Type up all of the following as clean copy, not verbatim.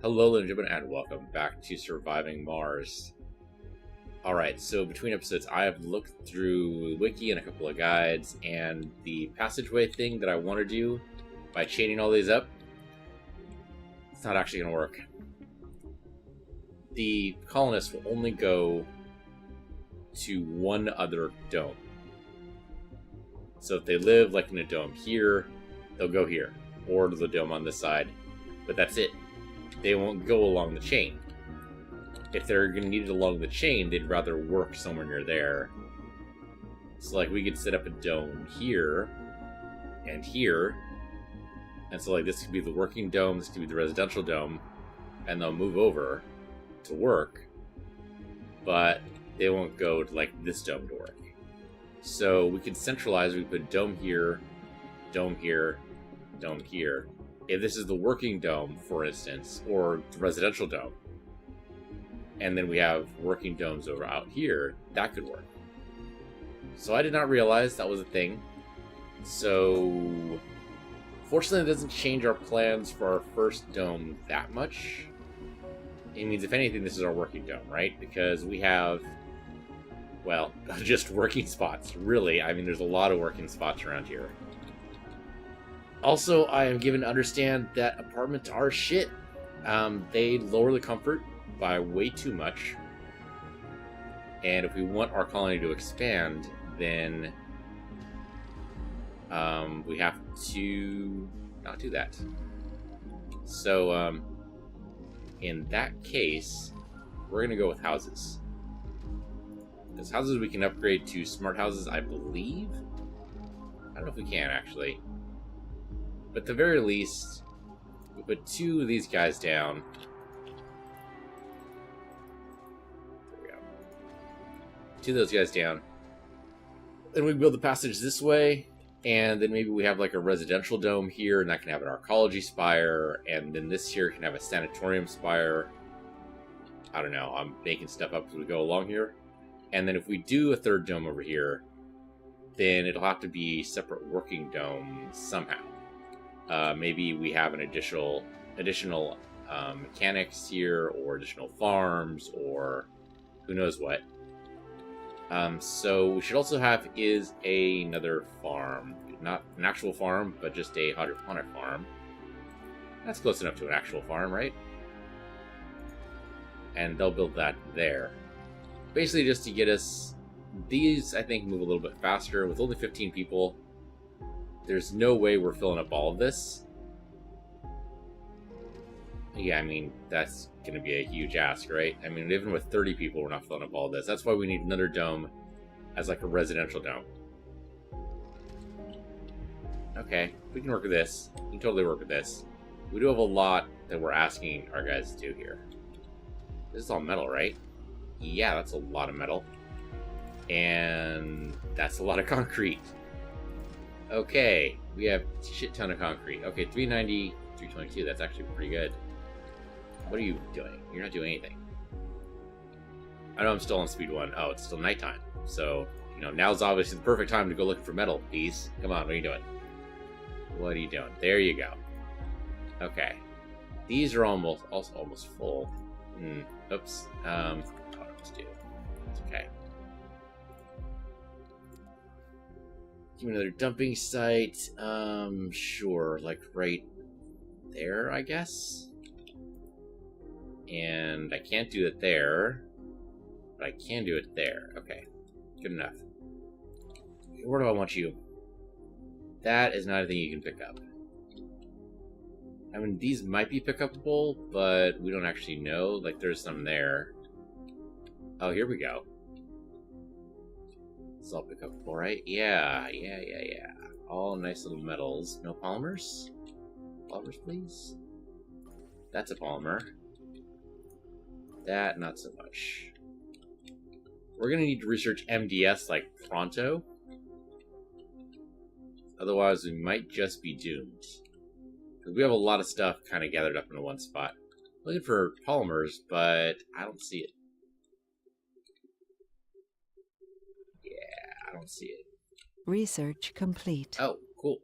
Hello, ladies and gentlemen, and welcome back to Surviving Mars. Alright, so between episodes, I have looked through the wiki and a couple of guides, and the passageway thing that I want to do by chaining all these up, it's not actually going to work. The colonists will only go to one other dome. So if they live like in a dome here, they'll go here, or to the dome on this side, but that's it. They won't go along the chain. If they're going to need it along the chain, they'd rather work somewhere near there. So, like, we could set up a dome here and here. And so, like, this could be the working dome, this could be the residential dome, and they'll move over to work, but they won't go to, like, this dome to work. So, we could centralize, we put dome here, dome here, dome here. If this is the working dome, for instance, or the residential dome, and then we have working domes over out here, that could work. So I did not realize that was a thing. So, fortunately, it doesn't change our plans for our first dome that much. It means, if anything, this is our working dome, right? Because we have, well, just working spots, really. I mean, there's a lot of working spots around here. Also, I am given to understand that apartments are shit. They lower the comfort by way too much. And if we want our colony to expand, then we have to not do that. So, in that case, we're going to go with houses. Because houses we can upgrade to smart houses, I believe. I don't know if we can, actually. But at the very least, we put two of these guys down. There we go. Two of those guys down. Then we build the passage this way, and then maybe we have like a residential dome here, and that can have an archaeology spire, and then this here can have a sanatorium spire. I don't know, I'm making stuff up as we go along here. And then if we do a third dome over here, then it'll have to be separate working domes somehow. Maybe we have an additional mechanics here, or additional farms, or who knows what. So we should also have another farm. Not an actual farm, but just a hydroponic farm. That's close enough to an actual farm, right? And they'll build that there. Basically just to get us... These, I think, move a little bit faster. With only 15 people, there's no way we're filling up all of this. Yeah, I mean, that's going to be a huge ask, right? I mean, even with 30 people, we're not filling up all of this. That's why we need another dome as like a residential dome. Okay, we can work with this. We can totally work with this. We do have a lot that we're asking our guys to do here. This is all metal, right? Yeah, that's a lot of metal. And that's a lot of concrete. Okay, we have a shit ton of concrete. Okay, 390, 322, that's actually pretty good. What are you doing? You're not doing anything. I know I'm still on speed 1. Oh, it's still nighttime. So, you know, now's obviously the perfect time to go looking for metal, please. Come on, what are you doing? What are you doing? There you go. Okay. These are almost full. Oops. What do I do? It's okay. Give me another dumping site. Sure, like right there, I guess. And I can't do it there, but I can do it there. Okay, good enough. Where do I want you? That is not a thing you can pick up. I mean, these might be pickupable, but we don't actually know. Like, there's some there. Oh, here we go. It's all pickupable, right? Yeah. All nice little metals. No polymers? Polymers, please? That's a polymer. That, not so much. We're gonna need to research MDS, like, pronto. Otherwise, we might just be doomed. Because we have a lot of stuff kind of gathered up into one spot. Looking for polymers, but I don't see it. Yeah, I don't see it. Research complete. Oh, cool.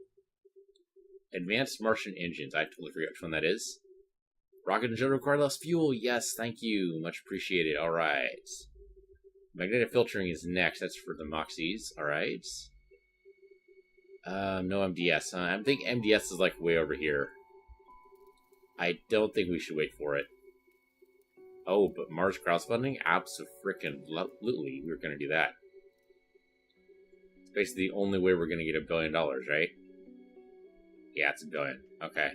Advanced Martian Engines. I totally forget which one that is. Rocket engine require less fuel. Yes, thank you. Much appreciated. All right. Magnetic filtering is next. That's for the Moxies. All right. No MDS. Huh? I think MDS is like way over here. I don't think we should wait for it. Oh, but Mars crowdfunding? Absolutely. We're going to do that. It's basically the only way we're going to get $1 billion, right? Yeah, it's $1 billion. Okay.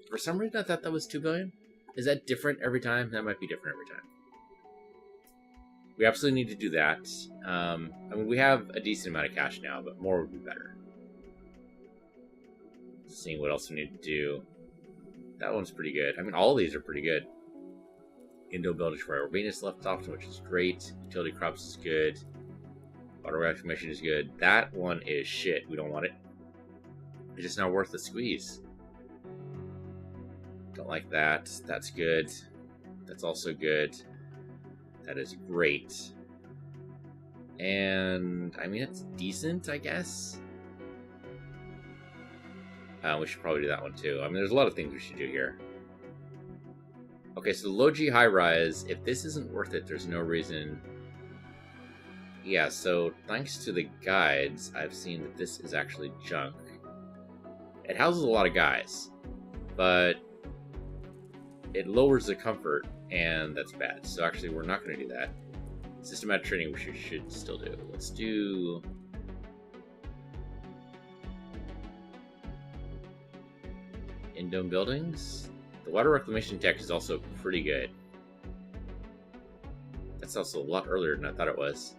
For some reason, I thought that was $2 billion. Is that different every time? That might be different every time. We absolutely need to do that. I mean, we have a decent amount of cash now, but more would be better. Seeing what else we need to do. That one's pretty good. I mean, all of these are pretty good. Indo buildings for Venus left off, which is great. Utility crops is good. Auto exclamation is good. That one is shit. We don't want it. It's just not worth the squeeze. Don't like that. That's good. That's also good. That is great. And, I mean, it's decent, I guess. We should probably do that one, too. I mean, there's a lot of things we should do here. Okay, so the low G high rise, if this isn't worth it, there's no reason. Yeah, so thanks to the guides, I've seen that this is actually junk. It houses a lot of guys, but it lowers the comfort, and that's bad. So actually, we're not going to do that. Systematic training, we should still do. Let's do... in-dome buildings. The water reclamation tech is also pretty good. That's also a lot earlier than I thought it was.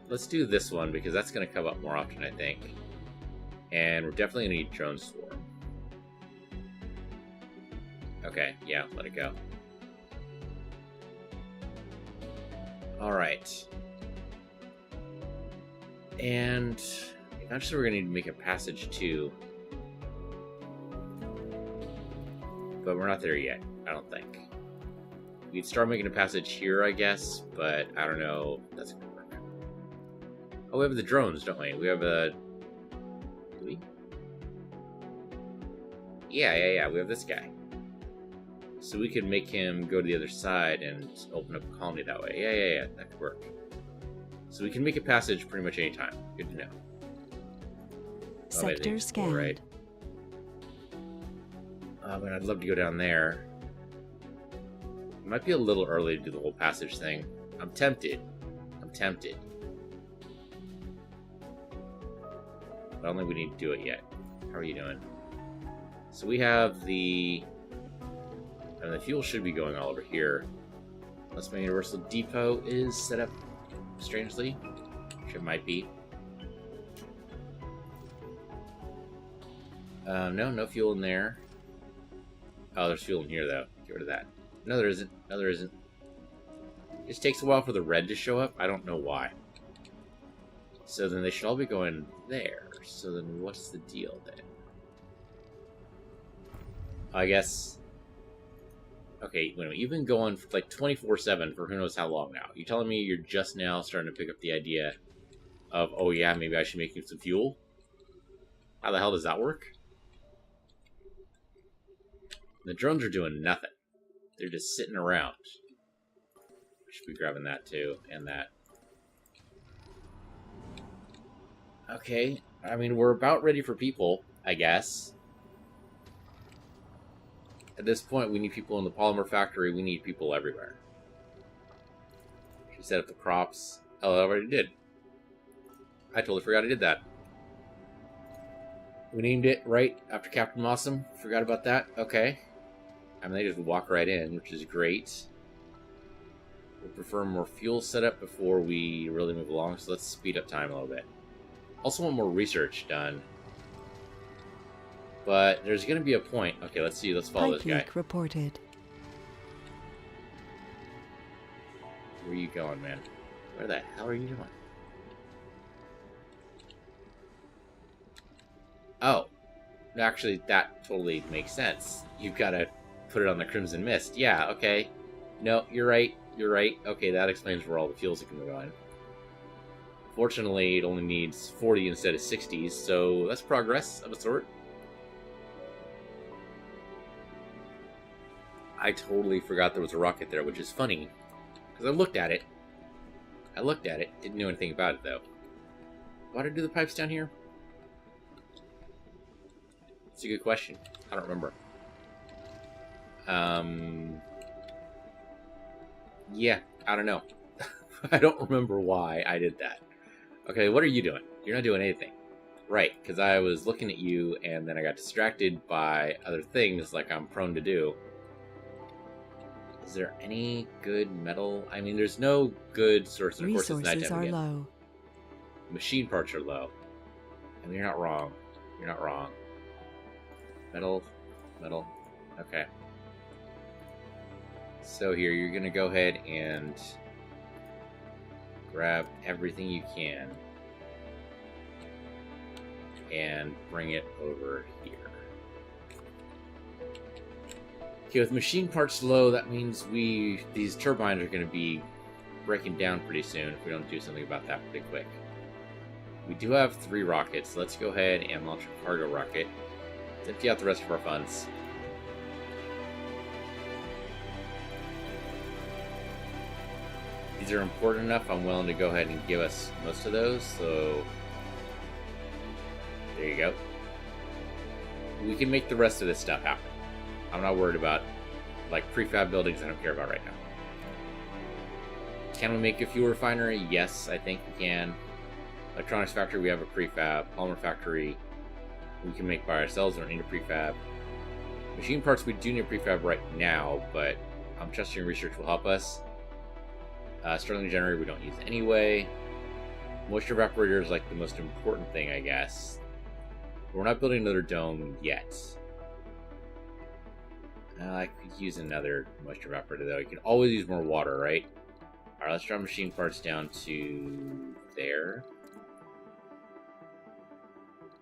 Let's do this one because that's going to come up more often, I think. And we're definitely going to need drone swarm. Okay, yeah, let it go. Alright. And eventually we're going to need to make a passage too. But we're not there yet, I don't think. We'd start making a passage here, I guess, but I don't know if that's going to work. Oh, we have the drones, don't we? We have a... Do we? Yeah, we have this guy. So we could make him go to the other side and open up a colony that way. Yeah, that could work. So we can make a passage pretty much anytime. Good to know. Sector scanned. Right. But I'd love to go down there. It might be a little early to do the whole passage thing. I'm tempted. But I don't think we need to do it yet. How are you doing? So we have the... And the fuel should be going all over here. Unless my Universal Depot is set up strangely. Which it might be. No fuel in there. Oh, there's fuel in here, though. Get rid of that. No, there isn't. It just takes a while for the red to show up. I don't know why. So then they should all be going there. So then what's the deal, then? I guess... Okay, wait a minute. You've been going for like 24/7 for who knows how long now. You telling me you're just now starting to pick up the idea of, oh yeah, maybe I should make you some fuel? How the hell does that work? The drones are doing nothing. They're just sitting around. I should be grabbing that too, and that. Okay, I mean, we're about ready for people, I guess. At this point, we need people in the polymer factory. We need people everywhere. She set up the crops. Oh, I already did. I totally forgot I did that. We named it right after Captain Awesome. Forgot about that. Okay. I mean, they just walk right in, which is great. We prefer more fuel setup before we really move along, so let's speed up time a little bit. Also want more research done. But there's going to be a point. Okay, let's see. Let's follow this guy. Reported. Where are you going, man? Where the hell are you doing? Oh. Actually, that totally makes sense. You've got to put it on the Crimson Mist. Yeah, okay. No, you're right. Okay, that explains where all the fuels are going to go in. Fortunately, it only needs 40 instead of 60s, so that's progress of a sort. I totally forgot there was a rocket there, which is funny, because I looked at it. Didn't know anything about it, though. Why did I do the pipes down here? It's a good question. I don't remember. Yeah, I don't know. I don't remember why I did that. Okay, what are you doing? You're not doing anything. Right, because I was looking at you, and then I got distracted by other things like I'm prone to do. Is there any good metal? I mean, there's no good source, and of course it's Resources nighttime are again. low. Machine parts are low. I mean, you're not wrong. You're not wrong. Metal. Okay. So here, you're going to go ahead and grab everything you can and bring it over here. Okay, with machine parts low, that means these turbines are going to be breaking down pretty soon if we don't do something about that pretty quick. We do have 3 rockets. Let's go ahead and launch a cargo rocket. Let's empty out the rest of our funds. These are important enough. I'm willing to go ahead and give us most of those. So there you go. We can make the rest of this stuff happen. I'm not worried about like prefab buildings. I don't care about right now. Can we make a fuel refinery? Yes, I think we can. Electronics factory, we have a prefab. Polymer factory, we can make by ourselves. We don't need a prefab. Machine parts, we do need a prefab right now, but I'm trusting research will help us. Sterling generator, we don't use anyway. Moisture evaporator is like the most important thing, I guess. We're not building another dome yet. I could use another moisture evaporator, though. You can always use more water, right? Alright, let's drop machine parts down to there.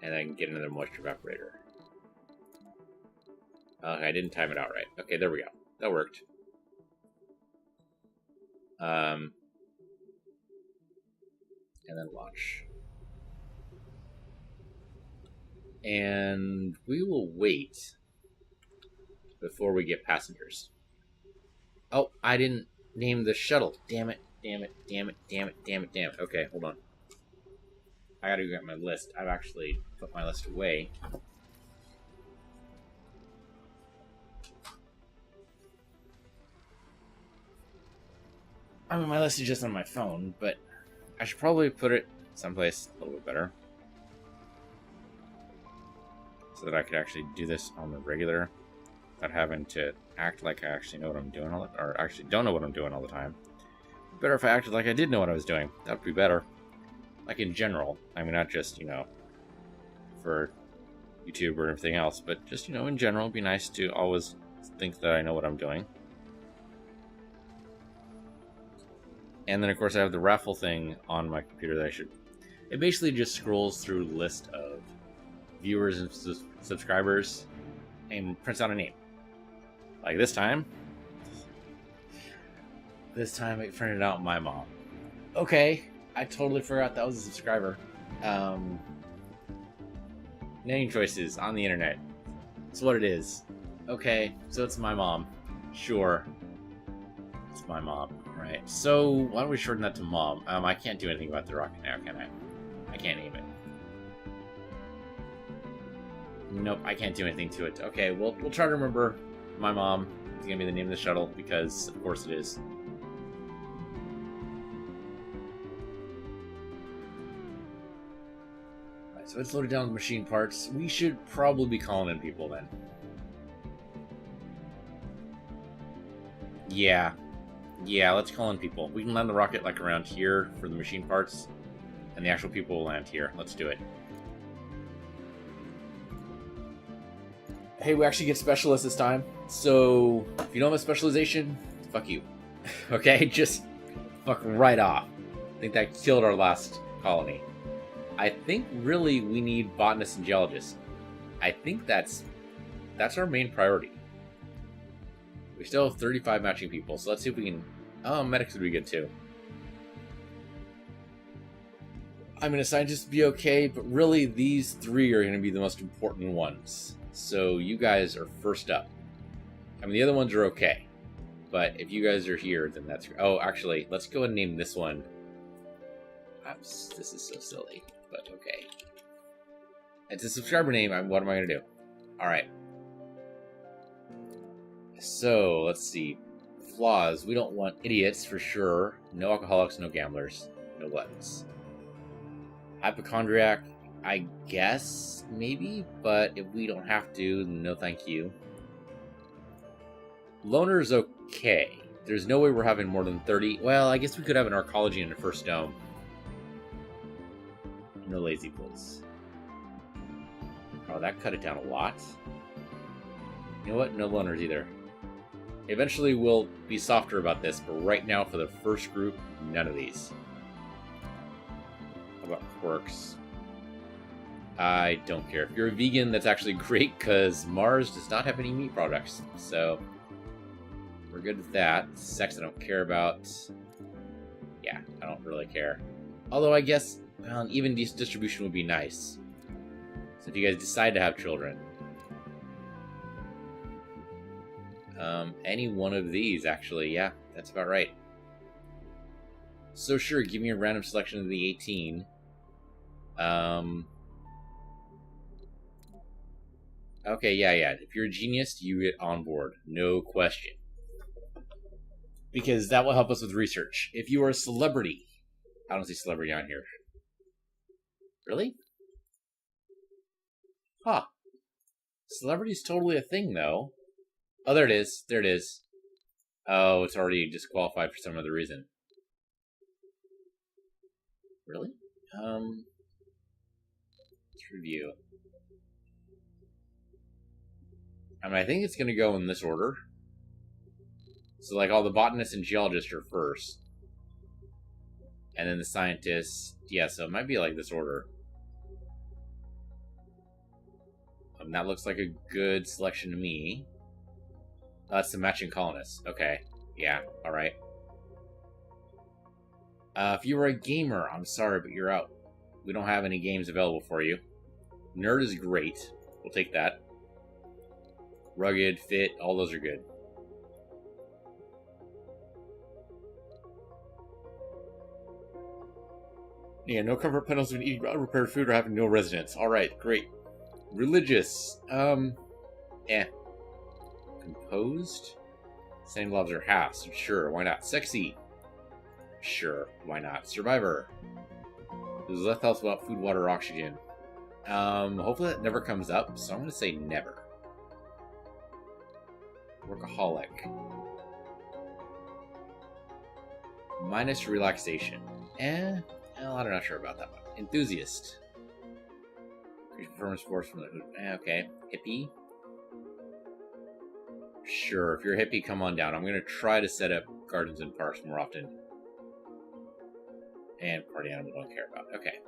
And then get another moisture evaporator. Okay, I didn't time it out right. Okay, there we go. That worked. And then launch. And we will wait before we get passengers. Oh, I didn't name the shuttle. Damn it. Okay, hold on. I gotta get my list. I've actually put my list away. I mean, my list is just on my phone, but I should probably put it someplace a little bit better. So that I could actually do this on the regular without having to act like I actually know what I'm doing or actually don't know what I'm doing all the time. Better if I acted like I did know what I was doing. That would be better. Like in general. I mean, not just, for YouTube or everything else, but just, in general, it'd be nice to always think that I know what I'm doing. And then, of course, I have the raffle thing on my computer that I should... It basically just scrolls through a list of viewers and subscribers and prints out a name. Like this time it printed out my mom. Okay, I totally forgot that was a subscriber. Name choices on the internet. It's what it is. Okay, so it's my mom. Sure. It's my mom. Right. So why don't we shorten that to mom? I can't do anything about the rocket now, can I? I can't name it. Nope, I can't do anything to it. Okay, we'll try to remember my mom is gonna be the name of the shuttle because of course it is. Alright, so it's loaded down with machine parts. We should probably be calling in people then. Yeah, let's call in people. We can land the rocket like around here for the machine parts, and the actual people will land here. Let's do it. Hey, we actually get specialists this time. So, if you don't have a specialization, fuck you. Okay? Just fuck right off. I think that killed our last colony. I think really we need botanists and geologists. I think that's our main priority. We still have 35 matching people, so let's see if we can... Oh, medics would be good too. I mean, a scientist would be okay, but really these 3 are going to be the most important ones. So you guys are first up. I mean, the other ones are okay. But if you guys are here, then that's... Oh, actually, let's go and name this one. Oops, this is so silly, but okay. It's a subscriber name. What am I going to do? Alright. So, let's see. Flaws. We don't want idiots, for sure. No alcoholics, no gamblers. No gluttons. Hypochondriac, I guess, maybe? But if we don't have to, no thank you. Loner's okay. There's no way we're having more than 30. Well, I guess we could have an arcology in the first dome. No lazy fools. Oh, that cut it down a lot. You know what? No loners either. Eventually we'll be softer about this, but right now for the first group, none of these. How about quirks? I don't care. If you're a vegan, that's actually great, because Mars does not have any meat products. So, we're good with that. Sex I don't care about. Yeah, I don't really care. Although I guess even distribution would be nice. So if you guys decide to have children. Any one of these, actually. Yeah, that's about right. So sure, give me a random selection of the 18. Okay, yeah. If you're a genius, you get on board. No question. Because that will help us with research. If you are a celebrity... I don't see celebrity on here. Really? Huh. Celebrity's totally a thing, though. Oh, there it is. There it is. Oh, it's already disqualified for some other reason. Really? Let's review. I mean, I think it's going to go in this order. So, like, all the botanists and geologists are first. And then the scientists... Yeah, so it might be like this order. That looks like a good selection to me. That's the matching colonists. Okay. Yeah, alright. If you were a gamer, I'm sorry, but you're out. We don't have any games available for you. Nerd is great. We'll take that. Rugged, fit, all those are good. Yeah, no comfort penalties when eating unprepared food or having no residence. Alright, great. Religious. Composed? Same gloves or halves. Sure, why not? Sexy. Sure, why not? Survivor. There's less else about food, water, oxygen. Hopefully that never comes up, so I'm gonna say never. Workaholic. Minus relaxation. Well, I'm not sure about that one. Enthusiast. Performance force from the hood. Okay. Hippie. Sure, if you're a hippie, come on down. I'm gonna try to set up gardens and parks more often. And party animal don't care about. Okay.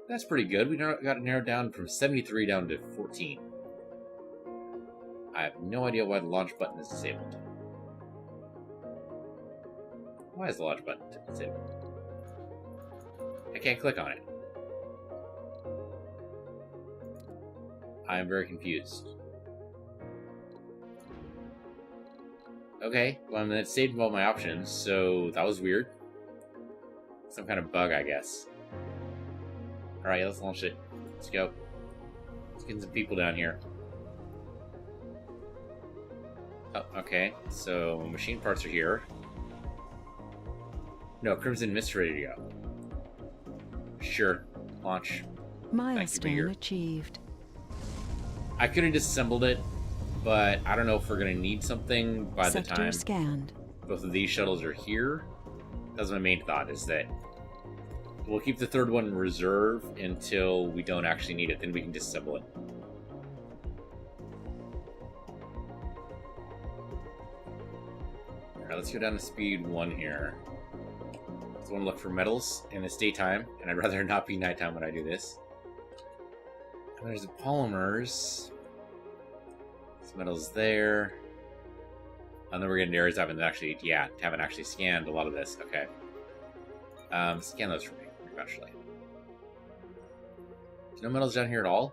That's pretty good. We got it narrowed down from 73 down to 14. I have no idea why the launch button is disabled. Why is the launch button disabled? I can't click on it. I am very confused. Okay, well, I mean, it saved all my options, so that was weird. Some kind of bug, I guess. Alright, let's launch it. Let's go. Let's get some people down here. Oh, okay. So, machine parts are here. No, Crimson Mist ready to go. Sure. Launch. Milestone achieved. I could have disassembled it, but I don't know if we're going to need something by the time scanned. Both of these shuttles are here. That's my main thought, is that we'll keep the third one in reserve until we don't actually need it. Then we can disassemble it. Alright, let's go down to speed 1 here. I want to look for metals, and it's daytime, and I'd rather not be nighttime when I do this. And there's the polymers. This metal's there. And then we're getting areas I haven't actually, haven't actually scanned a lot of this. Okay. Scan those for me, eventually. There's no metals down here at all?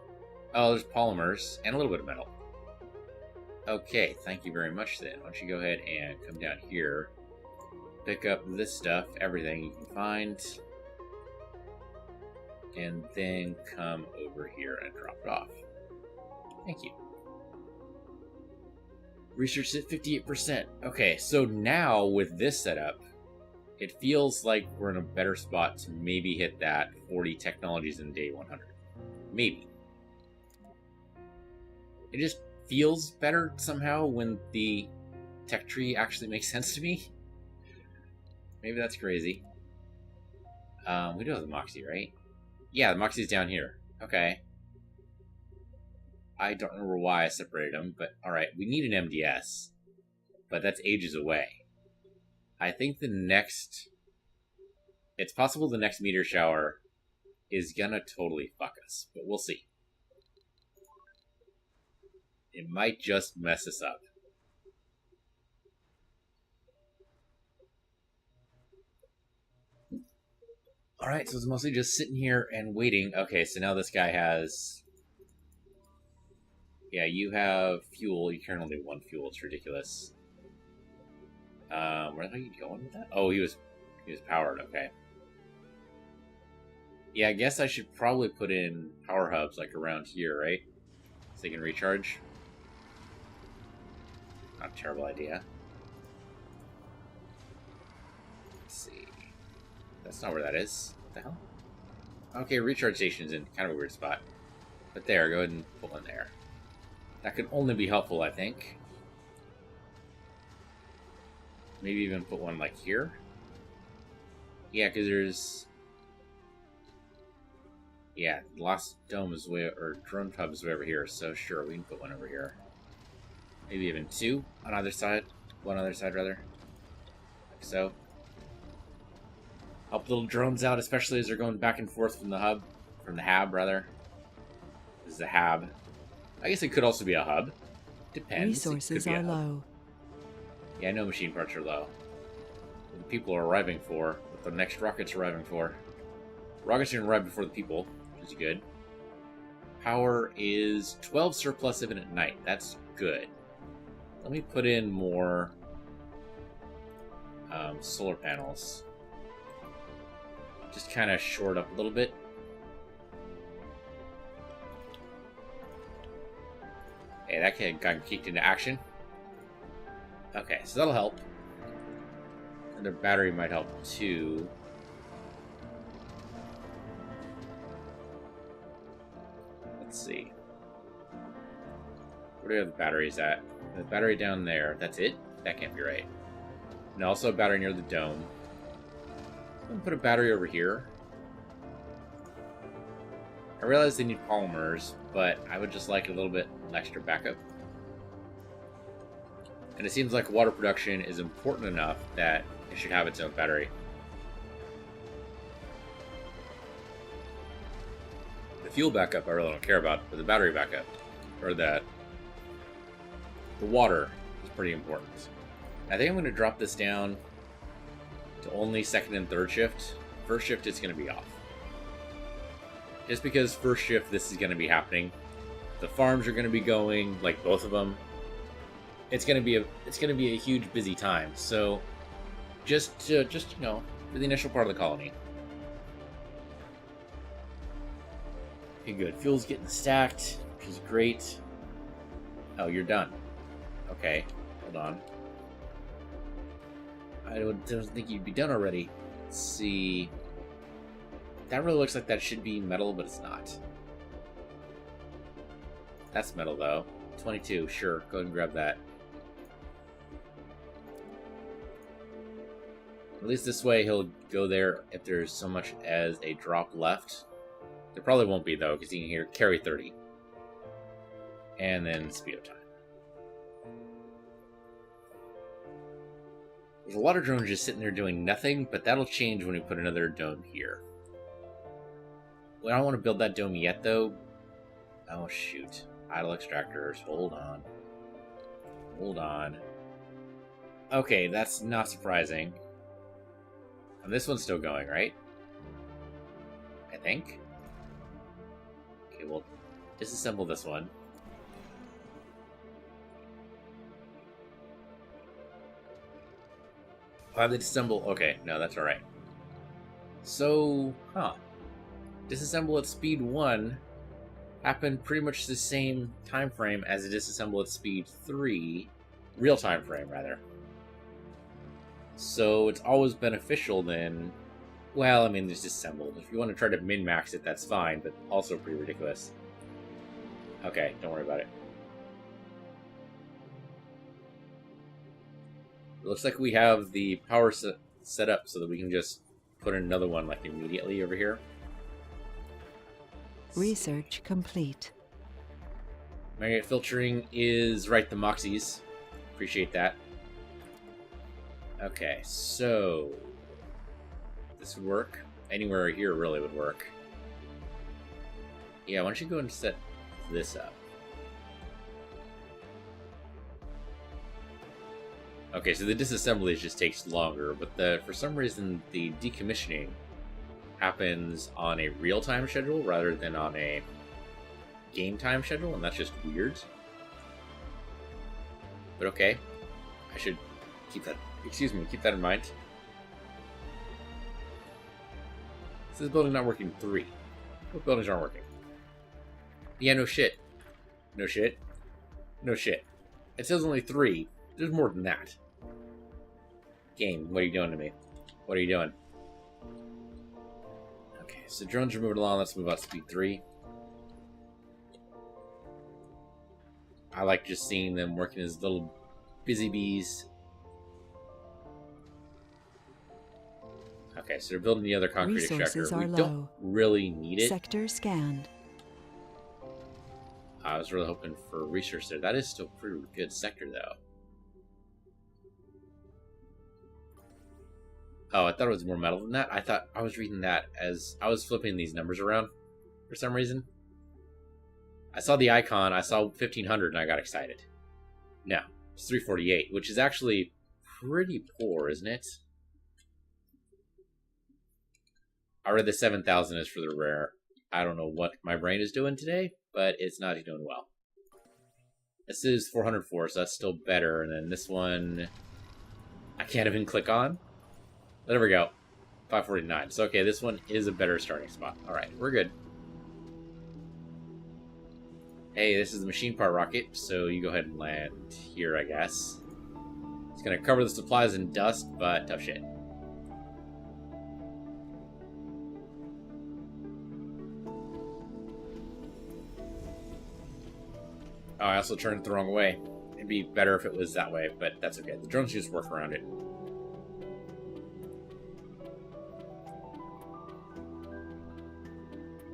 Oh, there's polymers, and a little bit of metal. Okay, thank you very much then. Why don't you go ahead and come down here, pick up this stuff, everything you can find, and then come over here and drop it off. Thank you. Research at 58%. Okay, so now with this setup, it feels like we're in a better spot to maybe hit that 40 technologies in day 100. Maybe. It just feels better somehow when the tech tree actually makes sense to me. Maybe that's crazy. We do have the Moxie, right? Yeah, the Moxie's down here. Okay. I don't remember why I separated them, but alright, we need an MDS. But that's ages away. I think the next... It's possible the next meteor shower is gonna totally fuck us, but we'll see. It might just mess us up. Alright, so it's mostly just sitting here and waiting. Okay, so now this guy has... Yeah, you have fuel. You can only one fuel. It's ridiculous. Where are you going with that? Oh, he was powered. Okay. Yeah, I guess I should probably put in power hubs like around here, right? So they can recharge. Not a terrible idea. Let's see. That's not where that is. What the hell? Okay, recharge station's in kind of a weird spot. But there, go ahead and put one there. That could only be helpful, I think. Maybe even put one like here. Yeah, because there's... Yeah, Lost Dome is way... Or Drone Hub is way over here, so sure, we can put one over here. Maybe even two on either side. One on either side, rather. Like so. Help little drones out, especially as they're going back and forth from the hub. From the hab, rather. This is a hab. I guess it could also be a hub. Depends. Resources are low. Yeah, I know machine parts are low. What the people are arriving for, what the next rocket's arriving for. Rockets are going to arrive before the people, which is good. Power is 12 surplus even at night. That's good. Let me put in more solar panels. Just kind of short up a little bit. Hey, that kid got kicked into action. Okay, so that'll help. And their battery might help too. Let's see. Where do we have the batteries at? The battery down there. That's it? That can't be right. And also a battery near the dome. I'm gonna put a battery over here. I realize they need polymers, but I would just like a little bit extra backup. And it seems like water production is important enough that it should have its own battery. The fuel backup I really don't care about, but the battery backup, or the water, is pretty important. I think I'm going to drop this down to only second and third shift. First shift is going to be off. Just because first shift this is going to be happening. The farms are going to be going, like both of them. It's going to be a huge busy time. So just you know, for the initial part of the colony. Okay, good. Fuel's getting stacked, which is great. Oh, you're done. Okay, hold on. I don't think you'd be done already. Let's see. That really looks like that should be metal, but it's not. That's metal, though. 22, sure. Go ahead and grab that. At least this way he'll go there if there's so much as a drop left. There probably won't be, though, because he can here carry 30. And then speed up time. There's a lot of drones just sitting there doing nothing, but that'll change when we put another dome here. I don't want to build that dome yet, though. Oh, shoot. Idle extractors. Hold on. Hold on. Okay, that's not surprising. And this one's still going, right? I think. Okay, we'll disassemble this one. They disassemble. Okay, no, that's alright. So, disassemble at speed 1 happened pretty much the same time frame as a disassemble at speed 3. Real time frame, rather. So it's always beneficial then. Well, I mean, it's disassembled. If you want to try to min-max it, that's fine, but also pretty ridiculous. Okay, don't worry about it. It looks like we have the power set up so that we can just put in another one like immediately over here. Research complete. Magnet filtering is right, the Moxies. Appreciate that. Okay, so this would work. Anywhere here really would work. Yeah, why don't you go and set this up? Okay, so the disassembly just takes longer, but for some reason the decommissioning happens on a real-time schedule rather than on a game time schedule, and that's just weird. But okay, I should keep that. Keep that in mind. This is building not working 3. What buildings aren't working? Yeah, no shit. No shit. No shit. It says only 3. There's more than that. Game, what are you doing to me? What are you doing? Okay, so drones are moving along. Let's move out to speed 3. I like just seeing them working as little busy bees. Okay, so they're building the other concrete Resources extractor. are We low. don't really need it. Sector scanned. I was really hoping for research there. That is still a pretty good sector, though. Oh, I thought it was more metal than that. I thought I was reading that as I was flipping these numbers around for some reason. I saw the icon, I saw 1500, and I got excited. No, it's 348, which is actually pretty poor, isn't it? I read the 7000 is for the rare. I don't know what my brain is doing today, but it's not doing well. This is 404, so that's still better. And then this one, I can't even click on. There we go. 549. So, okay, this one is a better starting spot. All right, we're good. Hey, this is the machine part rocket, so you go ahead and land here, I guess. It's going to cover the supplies in dust, but tough shit. Oh, I also turned it the wrong way. It'd be better if it was that way, but that's okay. The drones just work around it.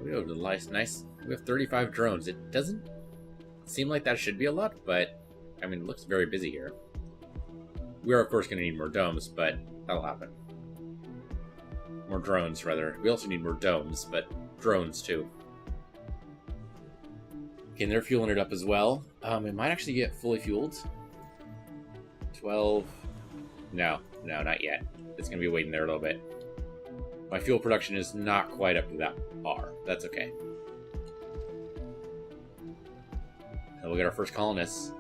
We have nice. We have 35 drones. It doesn't seem like that should be a lot, but I mean, it looks very busy here. We are, of course, going to need more domes, but that'll happen. More drones, rather. We also need more domes, but drones too. Okay, and they're fueling it up as well. It might actually get fully fueled. 12. No, not yet. It's going to be waiting there a little bit. My fuel production is not quite up to that bar. That's okay. And we'll get our first colonists.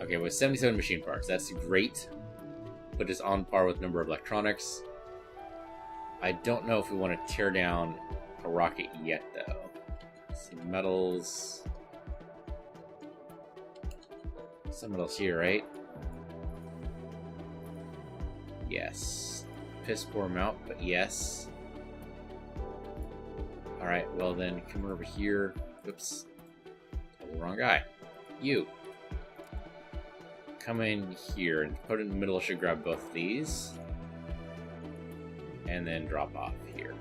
Okay, with 77 machine parts. That's great. Put us on par with number of electronics. I don't know if we want to tear down a rocket yet, though. Some metals. Some metals here, right? Yes. Piss poor amount, but yes. Alright, well then, come over here. Oops. Oh, the wrong guy. You. Come in here and put it in the middle. I should grab both of these. And then drop off here.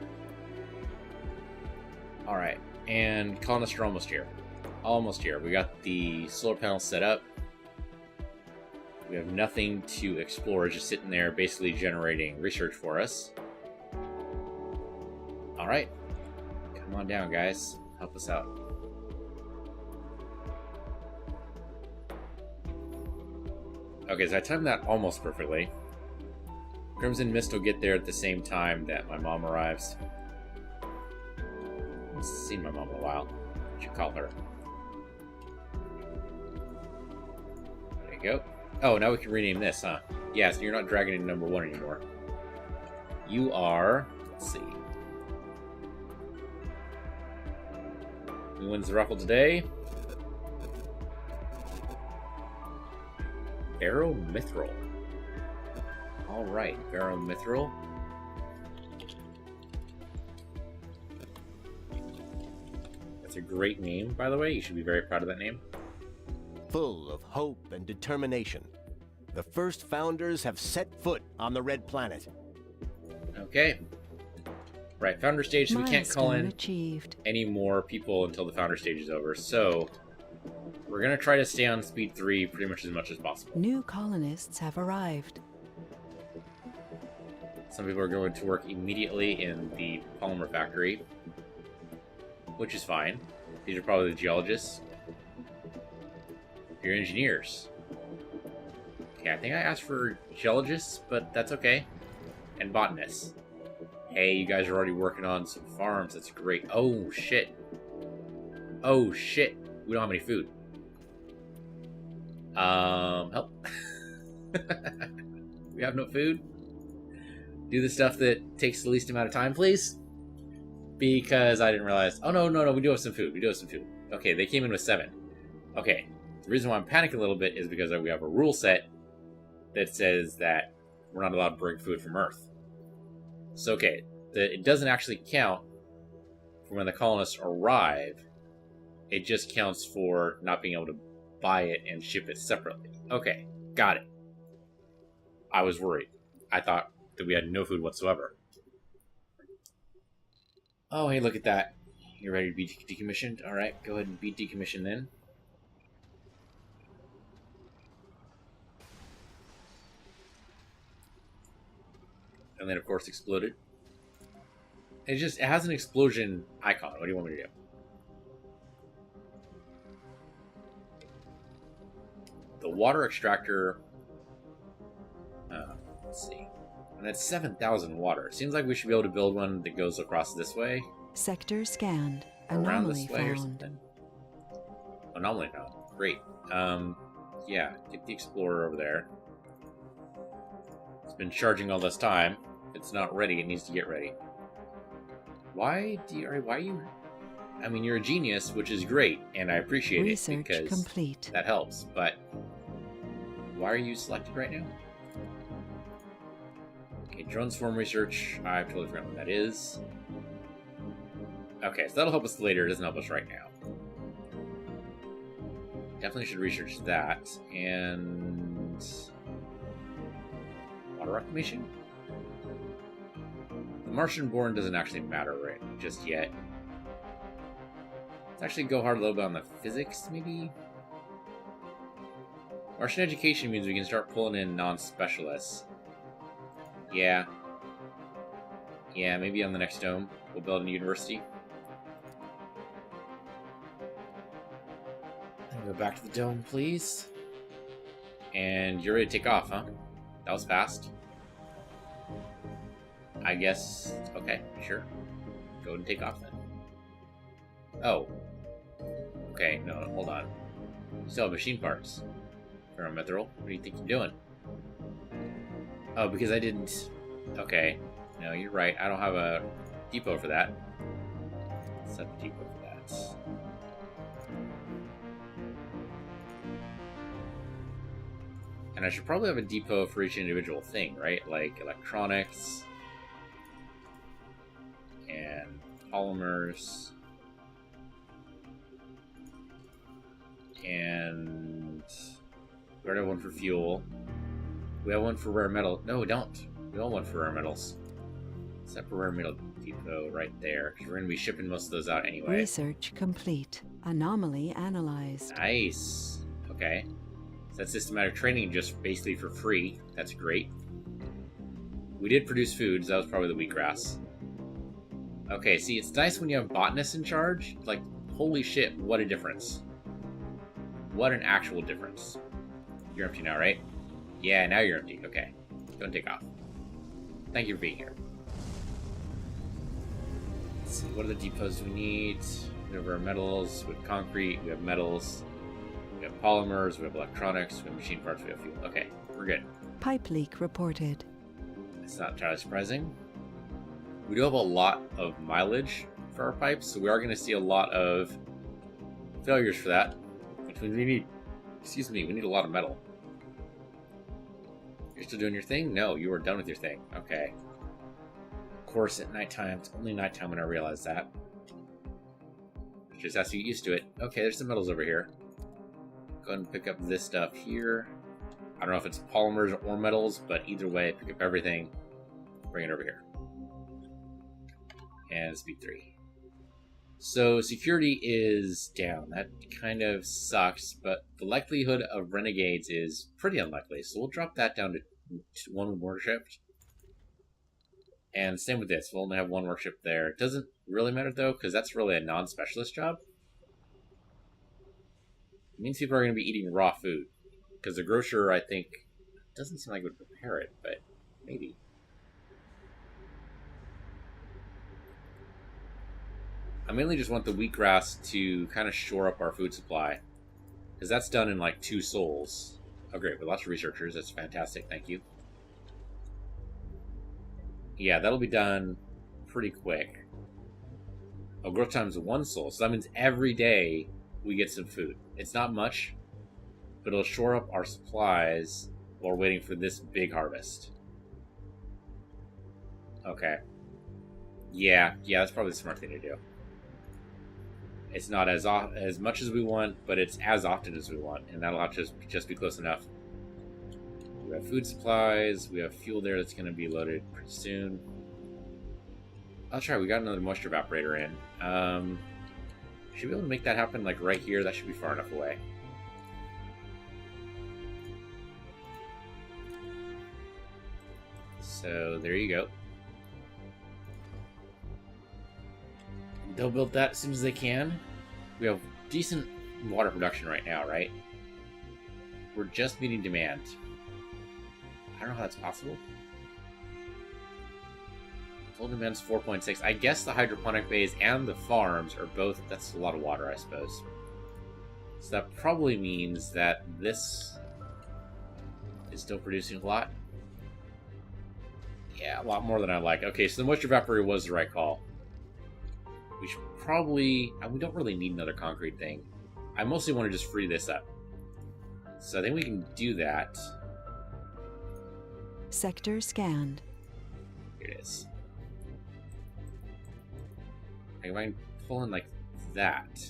Alright, and colonists are almost here. Almost here. We got the solar panels set up. We have nothing to explore, just sitting there basically generating research for us. Alright. Come on down, guys. Help us out. Okay, so I timed that almost perfectly. Crimson Mist will get there at the same time that my mom arrives. I haven't seen my mom in a while. I should call her. There you go. Oh, now we can rename this, huh? Yeah, so you're not Dragon in number 1 anymore. You are... Let's see. Who wins the ruffle today? Baromithril. Alright, Baromithril. That's a great name, by the way. You should be very proud of that name. Full of hope and determination, the first founders have set foot on the Red Planet. Okay. Right, founder stage, so we can't call in achieved. any more people until the founder stage is over. So, we're going to try to stay on speed 3 pretty much as possible. New colonists have arrived. Some people are going to work immediately in the polymer factory, which is fine. These are probably the geologists. You're engineers. Okay, I think I asked for geologists, but that's okay. And botanists. Hey, you guys are already working on some farms. That's great. Oh, shit. Oh, shit. We don't have any food. Help. We have no food. Do the stuff that takes the least amount of time, please. Because I didn't realize... Oh, no. We do have some food. Okay, they came in with 7. Okay. The reason why I'm panicking a little bit is because we have a rule set that says that we're not allowed to bring food from Earth. So, okay, it doesn't actually count for when the colonists arrive. It just counts for not being able to buy it and ship it separately. Okay, got it. I was worried. I thought that we had no food whatsoever. Oh, hey, look at that. You're ready to be decommissioned? Alright, go ahead and be decommissioned then. And then, of course, exploded. It has an explosion icon. What do you want me to do? The water extractor... let's see. And that's 7,000 water. Seems like we should be able to build one that goes across this way. Sector scanned. Around Anomaly this way or found. something. Anomaly found. Great. Yeah, get the Explorer over there. It's been charging all this time. If it's not ready, it needs to get ready. Why are you... I mean, you're a genius, which is great, and I appreciate Research it because complete. that helps, but why are you selected right now? Okay, drone swarm research. I've totally forgotten what that is. Okay, so that'll help us later. It doesn't help us right now. Definitely should research that. And... water reclamation? The Martian born doesn't actually matter right just yet. Let's actually go hard a little bit on the physics, maybe? Martian education means we can start pulling in non-specialists. Yeah. Yeah, maybe on the next dome we'll build a university. Go back to the dome, please. And you're ready to take off, huh? That was fast. I guess... okay, sure. Go ahead and take off then. Oh. Okay, no, hold on. You still have machine parts. Baromithril, what do you think you're doing? Oh, because I didn't... okay. No, you're right. I don't have a depot for that. Set the depot for that. And I should probably have a depot for each individual thing, right? Like electronics and polymers and we already have one for fuel. We have one for rare metal. No, we don't. We don't want for rare metals. Except for rare metal depot right there, because we're going to be shipping most of those out anyway. Research complete. Anomaly analyzed. Nice. Okay. So that's systematic training just basically for free. That's great. We did produce food, so that was probably the wheatgrass. Okay, see, it's nice when you have botanists in charge. Like, holy shit, what a difference. What an actual difference. You're empty now, right? Yeah, now you're empty. Okay. Don't take off. Thank you for being here. Let's see, what are the depots we need? We have our metals, we have concrete, we have metals, we We have polymers, we have electronics, we have machine parts, we have fuel. Okay, we're good. Pipe leak reported. It's not entirely surprising. We do have a lot of mileage for our pipes, so we are going to see a lot of failures for that. Which means we need, we need a lot of metal. You're still doing your thing? No, you are done with your thing. Okay. Of course, at nighttime, it's only nighttime when I realize that. Just has to get used to it. Okay, there's some metals over here. Go ahead and pick up this stuff here. I don't know if it's polymers or metals, but either way, pick up everything, bring it over here. And speed 3. So security is down. That kind of sucks, but the likelihood of renegades is pretty unlikely. So we'll drop that down to 1 worship. And same with this. We'll only have 1 worship there. It doesn't really matter though, because that's really a non-specialist job. It means people are going to be eating raw food. Because the grocer, I think, doesn't seem like it would prepare it, but maybe. I mainly just want the wheatgrass to kind of shore up our food supply. Because that's done in like 2 souls. Oh great, with lots of researchers, that's fantastic, thank you. Yeah, that'll be done pretty quick. Oh, growth time's 1 soul, so that means every day we get some food. It's not much, but it'll shore up our supplies while we're waiting for this big harvest. Okay. Yeah, that's probably the smart thing to do. It's not as much as we want, but it's as often as we want, and that'll have to just be close enough. We have food supplies, we have fuel there that's going to be loaded pretty soon. I'll try, we got another moisture evaporator in. Should be able to make that happen like right here. That should be far enough away. So there you go. They'll build that as soon as they can. We have decent water production right now, right? We're just meeting demand. I don't know how that's possible. Total demand's 4.6. I guess the hydroponic bays and the farms are both... That's a lot of water, I suppose. So that probably means that this is still producing a lot. Yeah, a lot more than I like. Okay, so the moisture evaporator was the right call. We should probably... We don't really need another concrete thing. I mostly want to just free this up. So I think we can do that. Sector scanned. Here it is. If I can pull in like that.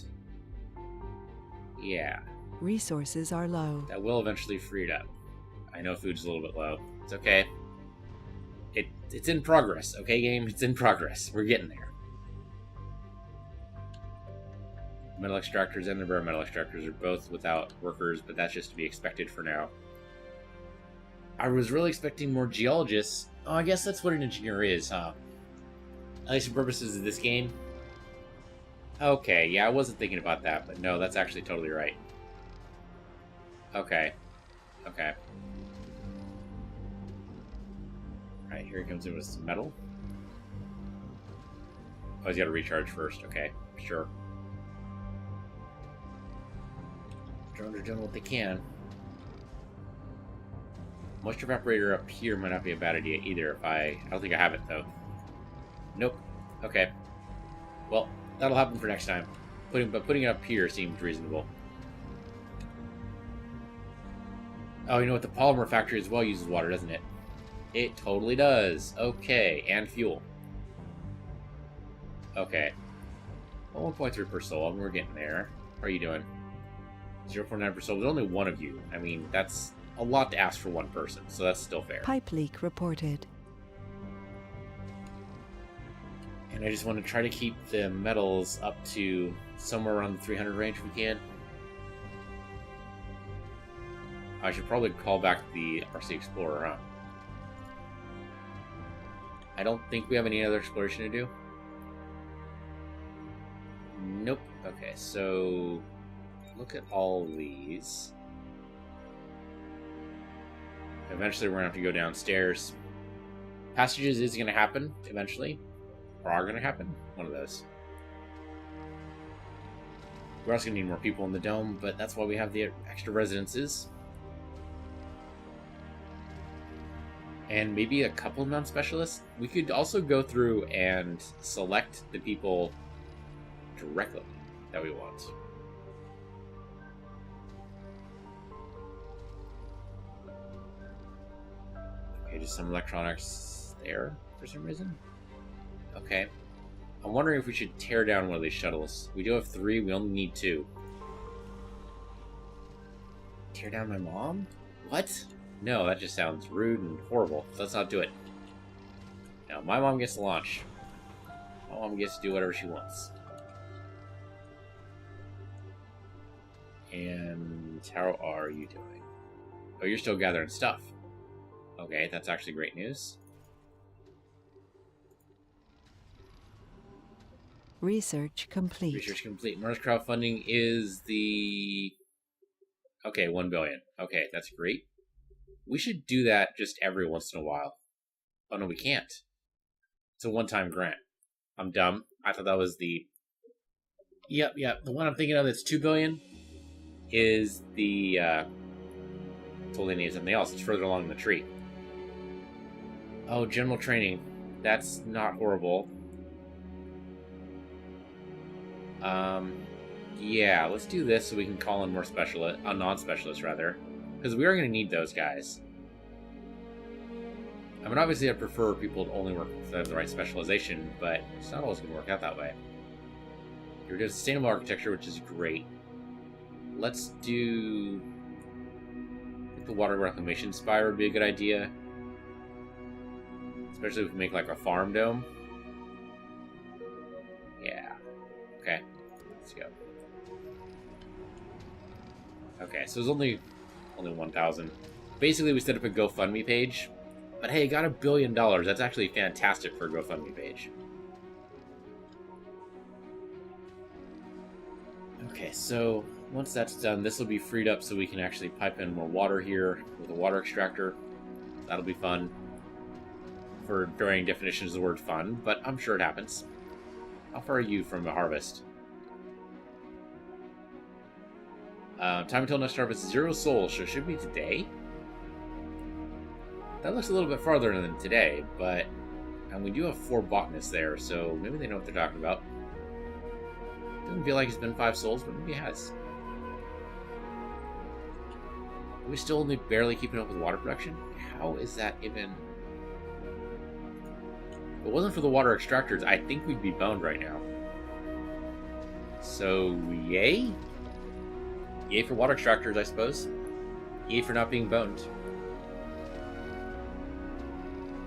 Yeah. Resources are low. That will eventually free it up. I know food's a little bit low. It's okay. It's in progress, okay, game? It's in progress. We're getting there. Metal extractors and the rare metal extractors are both without workers, but that's just to be expected for now. I was really expecting more geologists. Oh, I guess that's what an engineer is, huh? At least for purposes of this game. Okay, yeah, I wasn't thinking about that, but no, that's actually totally right. Okay. Okay. Alright, here he comes in with some metal. Oh, he's got to recharge first. Okay, sure. Drones are doing what they can. Moisture evaporator up here might not be a bad idea either. I don't think I have it though. Nope. Okay. Well, that'll happen for next time. Putting it up here seems reasonable. Oh, you know what? The polymer factory as well uses water, doesn't it? It totally does. Okay, and fuel. Okay. Well, 1.3 per soul. I mean, we're getting there. How are you doing? 0.9 per soul. There's only one of you. I mean, that's a lot to ask for one person, so that's still fair. Pipe leak reported. And I just want to try to keep the metals up to somewhere around the 300 range if we can. I should probably call back the RC Explorer, huh? I don't think we have any other exploration to do. Nope. Okay, so look at all these. Eventually, we're going to have to go downstairs. Passages is going to happen eventually. Or are going to happen. One of those. We're also going to need more people in the dome, but that's why we have the extra residences. And maybe a couple non-specialists. We could also go through and select the people directly that we want. Okay, just some electronics there for some reason. Okay. I'm wondering if we should tear down one of these shuttles. We do have 3, we only need 2. Tear down my mom? What? No, that just sounds rude and horrible. So let's not do it. Now, my mom gets to launch. My mom gets to do whatever she wants. And how are you doing? Oh, you're still gathering stuff. Okay, that's actually great news. Research complete. Research complete. Mars crowdfunding is the... Okay, 1 billion. Okay, that's great. We should do that just every once in a while. Oh, no, we can't. It's a one-time grant. I'm dumb. I thought that was the... Yep. The one I'm thinking of that's 2 billion is the... Totally need something else. It's further along in the tree. Oh, general training. That's not horrible. Yeah, let's do this so we can call in more specialists, non-specialists rather, because we are going to need those guys. I mean, obviously, I prefer people to only work with the right specialization, but it's not always going to work out that way. You're doing sustainable architecture, which is great. Let's do... I think the water reclamation spire would be a good idea, especially if we make like a farm dome. Yeah. Okay. Let's go. Okay, so it's only 1,000. Basically, we set up a GoFundMe page, but hey, it got $1 billion. That's actually fantastic for a GoFundMe page. Okay, so once that's done, this will be freed up so we can actually pipe in more water here with a water extractor. That'll be fun. For varying definitions of the word fun, but I'm sure it happens. How far are you from the harvest? Time until next harvest, 0 souls, so it should be today. That looks a little bit farther than today, but and we do have 4 botanists there, so maybe they know what they're talking about. Doesn't feel like it's been 5 souls, but maybe it has. Are we still only barely keeping up with water production? How is that even... If it wasn't for the water extractors, I think we'd be boned right now. So, yay? Yay for water extractors, I suppose. Yay for not being boned.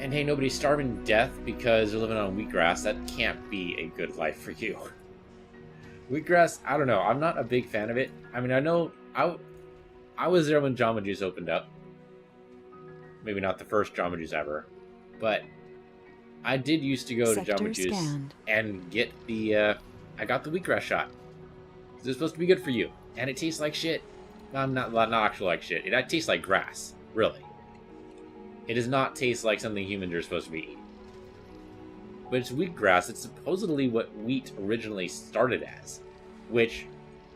And hey, nobody's starving to death because they're living on wheatgrass. That can't be a good life for you. Wheatgrass, I don't know. I'm not a big fan of it. I mean, I know... I was there when Jamba Juice opened up. Maybe not the first Jamba Juice ever. But I did used to go to Jamba Juice and get the... I got the wheatgrass shot. It's supposed to be good for you. And it tastes like shit. Not actually like shit. It tastes like grass. Really. It does not taste like something humans are supposed to be eating. But it's wheatgrass. It's supposedly what wheat originally started as. Which,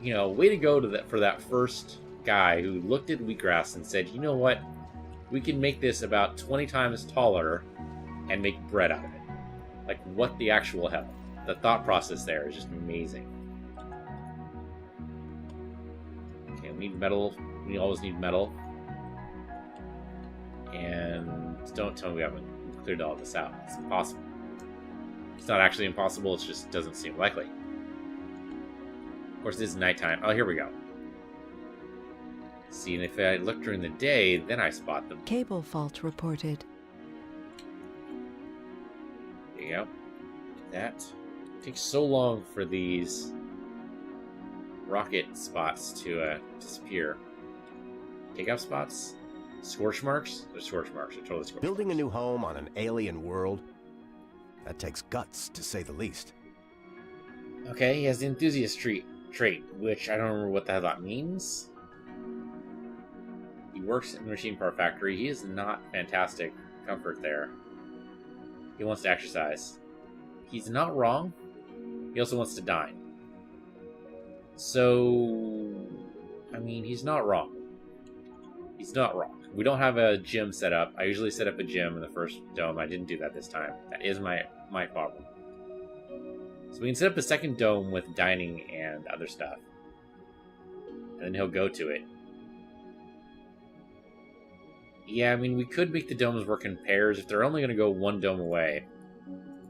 you know, way to go to for that first guy who looked at wheatgrass and said, you know what? We can make this about 20 times taller and make bread out of it. Like, what the actual hell? The thought process there is just amazing. Okay, we need metal. We always need metal. And don't tell me we haven't cleared all this out. It's impossible. It's not actually impossible, it just doesn't seem likely. Of course, it is nighttime. Oh, here we go. See, and if I look during the day, then I spot them. Cable fault reported. There you go. That takes so long for these rocket spots to disappear. Takeoff spots? Scorch marks? They're scorch marks. They're totally scorch Building marks. a new home on an alien world, that takes guts, to say the least. Okay, he has the enthusiast trait, which I don't remember what the hell that means. He works in the machine part factory. He is not fantastic comfort there. He wants to exercise. He's not wrong. He also wants to dine. So, I mean, he's not wrong. He's not wrong. We don't have a gym set up. I usually set up a gym in the first dome. I didn't do that this time. That is my problem. So we can set up a second dome with dining and other stuff. And then he'll go to it. Yeah, I mean, we could make the domes work in pairs. If they're only going to go one dome away,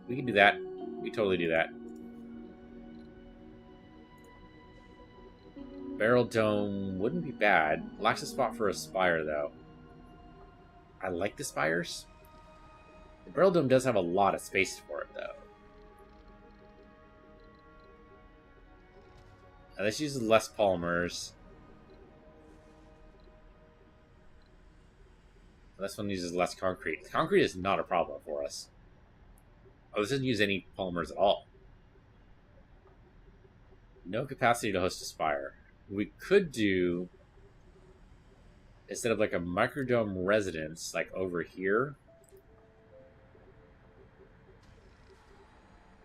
we can do that. We totally do that. Barrel dome wouldn't be bad. Lacks a spot for a spire, though. I like the spires. The barrel dome does have a lot of space for it, though. Now, this uses less polymers. This one uses less concrete. Concrete is not a problem for us. Oh, this doesn't use any polymers at all. No capacity to host a spire. We could do, instead of like a microdome residence, like over here.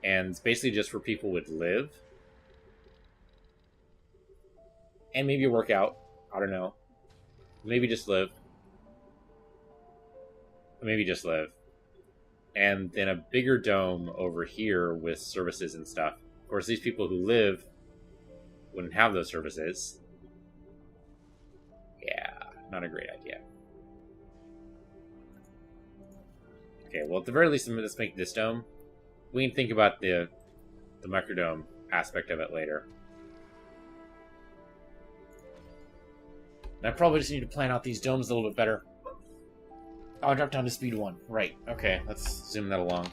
And it's basically just for people would live. And maybe a workout. I don't know. Maybe just live. Maybe just live. And then a bigger dome over here with services and stuff. Of course, these people who live wouldn't have those services. Yeah, not a great idea. Okay, well, at the very least, let's make this dome. We can think about the microdome aspect of it later. And I probably just need to plan out these domes a little bit better. Oh, I dropped down to speed 1. Right. Okay, let's zoom that along.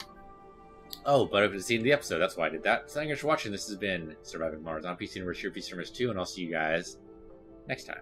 Oh, but I've seen the episode. That's why I did that. So thank you for watching. This has been Surviving Mars on PC Universe, your PC Universe 2, and I'll see you guys next time.